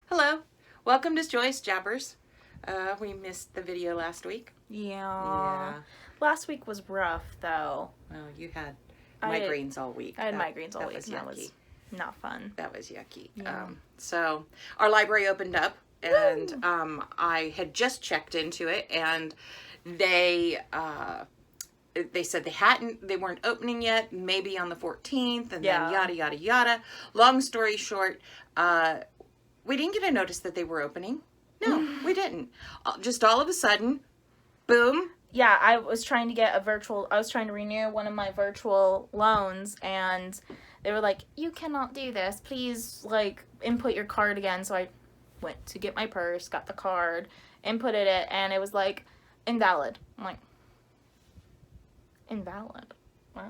Hello, welcome to Joyce Jabbers. We missed the video last week. Yeah. Last week was rough, though. Well, you had migraines all week. I had migraines all week. Was and that yucky. was not fun. That was yucky. Yeah. So our library opened up, and I had just checked into it, and they said they weren't opening yet, maybe on the 14th, and then yada, yada, yada. Long story short, we didn't get a notice that they were opening. No, we didn't. Just all of a sudden, boom. Yeah, I was trying to renew one of my virtual loans, and they were like, you cannot do this. Please, input your card again. So I went to get my purse, got the card, inputted it, and it was invalid. I'm like, invalid? What?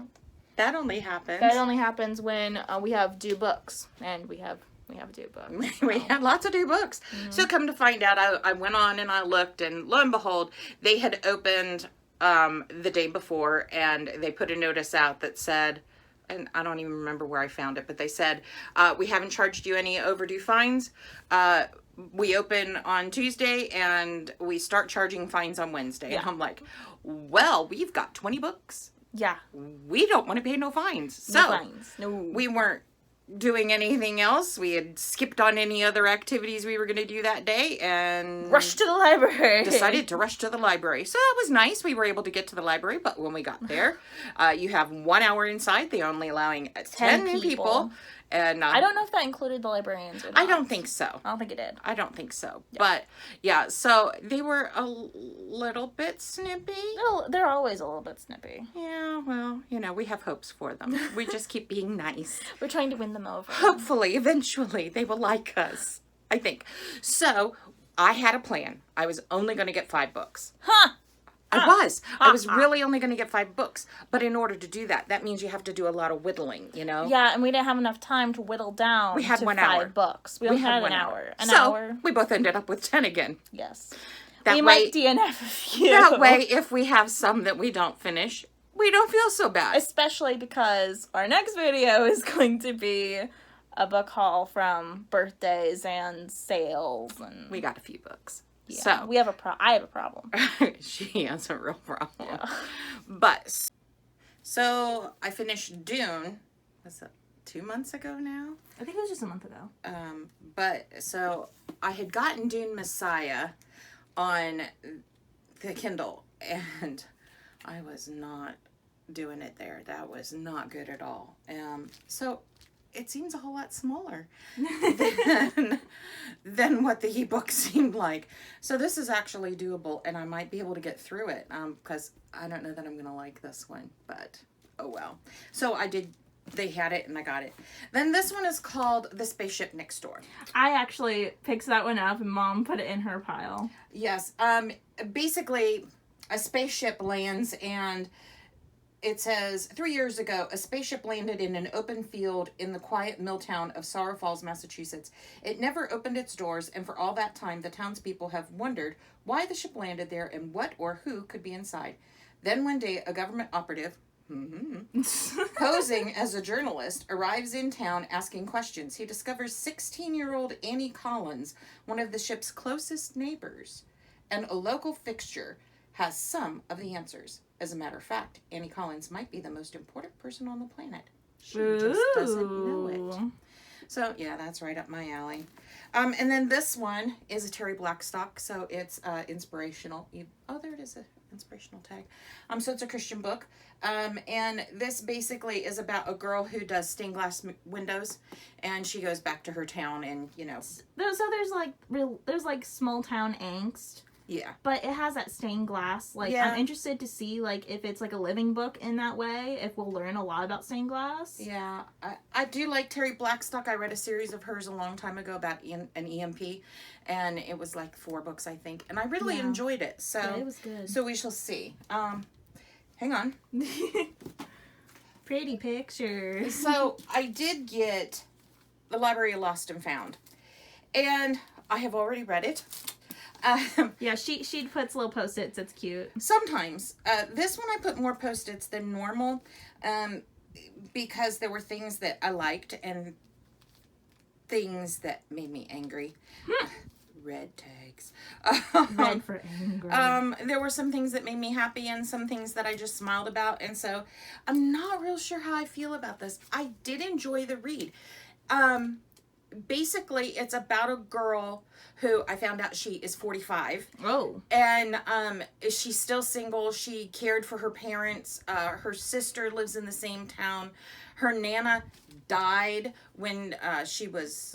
That only happens. That only happens when we have due books, and we have due books. We had lots of due books. Mm-hmm. So come to find out, I went on and I looked, and lo and behold, they had opened the day before, and they put a notice out that said, and I don't even remember where I found it, but they said, we haven't charged you any overdue fines. We open on Tuesday, and we start charging fines on Wednesday. Yeah. And I'm like, well, we've got 20 books. Yeah. We don't want to pay no fines. No fines. No. We weren't doing anything else. We had skipped on any other activities we were going to do that day and rushed to the library. Decided to rush to the library. So that was nice. We were able to get to the library, but when we got there, you have 1 hour inside. They're only allowing 10 people. And I don't know if that included the librarians or not. I don't think so. I don't think it did. I don't think so. Yeah. But yeah, so they were a little bit snippy. They're always a little bit snippy. Yeah, well, we have hopes for them. We just keep being nice. We're trying to win them over. Hopefully, eventually, they will like us, I think. So I had a plan. I was only going to get 5 books. Huh! I was really only going to get 5 books. But in order to do that means you have to do a lot of whittling, Yeah, and we didn't have enough time to whittle down to 5 books. We only had an hour. So we both ended up with 10 again. Yes. We might DNF a few. That way, if we have some that we don't finish, we don't feel so bad. Especially because our next video is going to be a book haul from birthdays and sales. And we got a few books. Yeah, so we have I have a problem. She has a real problem. Yeah. But so I finished Dune. Was that 2 months ago now? I think it was just a month ago. But so I had gotten Dune Messiah on the Kindle, and I was not doing it there. That was not good at all. So it seems a whole lot smaller than what the ebook seemed like. So this is actually doable, and I might be able to get through it because I don't know that I'm going to like this one, but oh well. So they had it, and I got it. Then this one is called The Spaceship Next Door. I actually picked that one up, and Mom put it in her pile. Yes. Basically, a spaceship lands, and it says, 3 years ago, a spaceship landed in an open field in the quiet mill town of Sorrow Falls, Massachusetts. It never opened its doors, and for all that time, the townspeople have wondered why the ship landed there and what or who could be inside. Then one day, a government operative, posing as a journalist, arrives in town asking questions. He discovers 16-year-old Annie Collins, one of the ship's closest neighbors, and a local fixture, has some of the answers. As a matter of fact, Annie Collins might be the most important person on the planet. She just doesn't know it. So, yeah, that's right up my alley. And then this one is a Terry Blackstock, so it's inspirational. Oh, there it is, an inspirational tag. So it's a Christian book. And this basically is about a girl who does stained glass windows, and she goes back to her town, and, So there's small town angst. Yeah. But it has that stained glass. I'm interested to see, if it's, a living book in that way, if we'll learn a lot about stained glass. Yeah. I do like Terry Blackstock. I read a series of hers a long time ago about an EMP, and it was 4 books, I think. And I really enjoyed it. So yeah, it was good. So we shall see. Hang on. Pretty picture. So I did get The Library of Lost and Found. And I have already read it. Yeah, she puts little post-its. It's cute. Sometimes. This one I put more post-its than normal because there were things that I liked and things that made me angry. Red tags. Red for angry. There were some things that made me happy and some things that I just smiled about. And so I'm not real sure how I feel about this. I did enjoy the read. Basically, it's about a girl who I found out she is 45. Oh. And she's still single. She cared for her parents. Her sister lives in the same town. Her Nana died when she was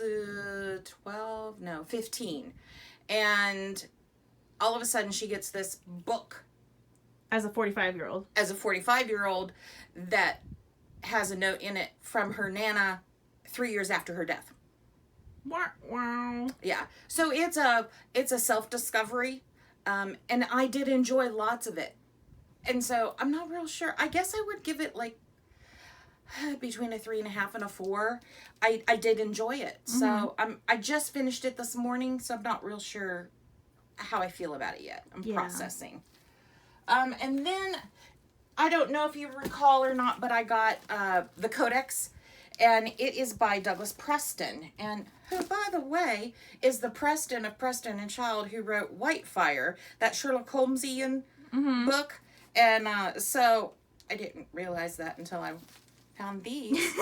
15. And all of a sudden she gets this book. As a 45-year-old. As a 45-year-old that has a note in it from her Nana 3 years after her death. Wow. Yeah. So it's a self-discovery. And I did enjoy lots of it. And so I'm not real sure. I guess I would give it like between a 3.5 and a 4. I did enjoy it. So I just finished it this morning, so I'm not real sure how I feel about it yet. I'm processing. And then I don't know if you recall or not, but I got the Codex, and it is by Douglas Preston, and who, by the way, is the Preston of Preston and Child who wrote Whitefire, that Sherlock Holmesian book. And so I didn't realize that until I found these.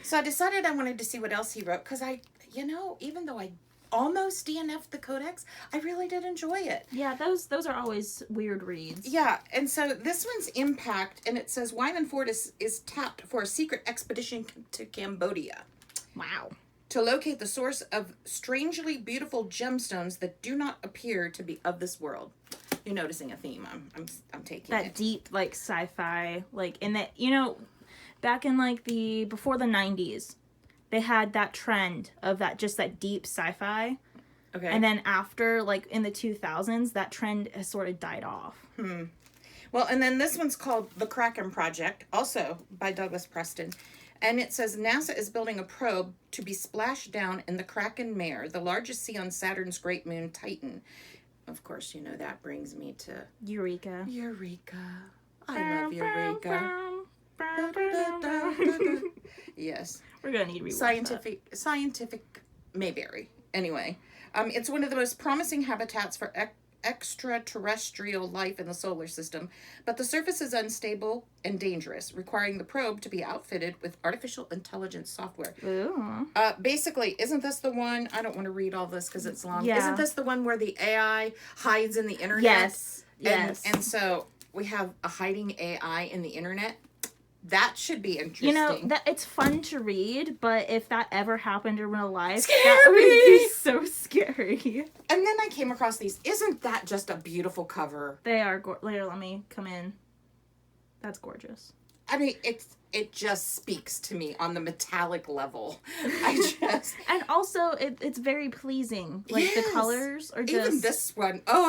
So I decided I wanted to see what else he wrote, because even though I almost DNF'd the Codex, I really did enjoy it. Yeah, those are always weird reads. Yeah, and so this one's Impact, and it says Wyman Ford is tapped for a secret expedition to Cambodia. Wow. To locate the source of strangely beautiful gemstones that do not appear to be of this world. You're noticing a theme. I'm taking that it. Deep, like, sci-fi, like, in that, back in, like, before the 90s, they had that trend of that deep sci-fi. Okay. And then after, like, in the 2000s, that trend has sort of died off. Well, and then this one's called The Kraken Project, also by Douglas Preston. And it says NASA is building a probe to be splashed down in the Kraken Mare, the largest sea on Saturn's great moon Titan. Of course, that brings me to Eureka. I love Eureka. Yes. We're gonna need to rewatch Scientific Mayberry. Anyway, it's one of the most promising habitats for extraterrestrial life in the solar system, but the surface is unstable and dangerous, requiring the probe to be outfitted with artificial intelligence software. Ooh. Basically, isn't this the one? I don't want to read all this because it's long. Yeah. Isn't this the one where the AI hides in the internet? Yes. Yes. And so we have a hiding AI in the internet. That should be interesting. That it's fun to read, but if that ever happened in real life, Scary! that would be so scary. And then I came across these. Isn't that just a beautiful cover? They are. Later, let me come in. That's gorgeous. I mean, it just speaks to me on the metallic level. And also, it's very pleasing. Like, the colors are just... Even this one. Oh,